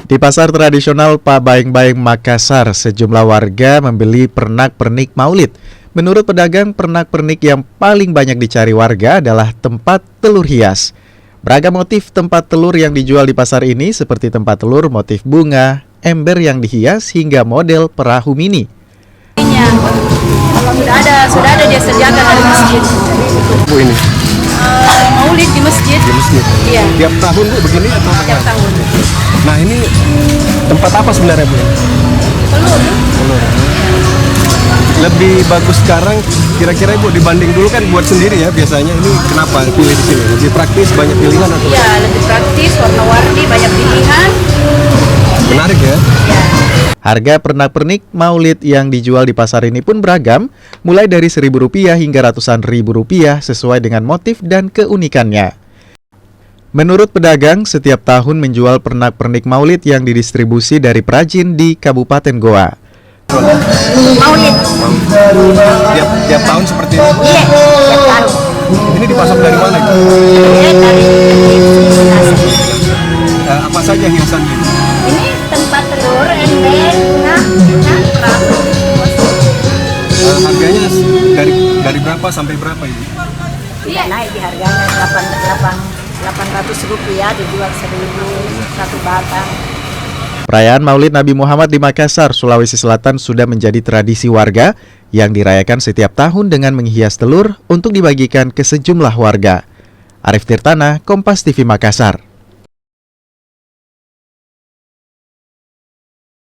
Di pasar tradisional Pabaeng-Baeng Makassar, sejumlah warga membeli pernak-pernik Maulid. Menurut pedagang, pernak-pernik yang paling banyak dicari warga adalah tempat telur hias. Beragam motif tempat telur yang dijual di pasar ini seperti tempat telur motif bunga, ember yang dihias hingga model perahu mini. Sudah ada dia sediakan dari masjid. Bu ini? Maulid di masjid. Di masjid? Iya. Tiap tahun Bu begini atau Tiap tahun. Nah ini tempat apa sebenarnya Bu? Telur. Telur. Lebih bagus sekarang kira-kira Ibu dibanding dulu kan buat sendiri ya biasanya, ini kenapa pilih di sini? Lebih praktis, banyak pilihan atau? Iya, lebih praktis, warna-warni, banyak pilihan. Menarik ya? Iya. Harga pernak-pernik Maulid yang dijual di pasar ini pun beragam, mulai dari Rp1.000 hingga ratusan ribu rupiah sesuai dengan motif dan keunikannya. Menurut pedagang, setiap tahun menjual pernak-pernik Maulid yang didistribusi dari perajin di Kabupaten Goa. Maulid. Tiap tahun seperti ini? Iya, tiap tahun. Ini dipasok dari mana itu? Iya, dari Apa saja hiasannya? ini tempat telur, ember, bunga, perahu. Harganya dari berapa sampai berapa ini? Iya, naik di harganya Rp800 dijual 1.000 satu batang. Perayaan Maulid Nabi Muhammad di Makassar, Sulawesi Selatan sudah menjadi tradisi warga yang dirayakan setiap tahun dengan menghias telur untuk dibagikan ke sejumlah warga. Arif Tirtana, Kompas TV Makassar.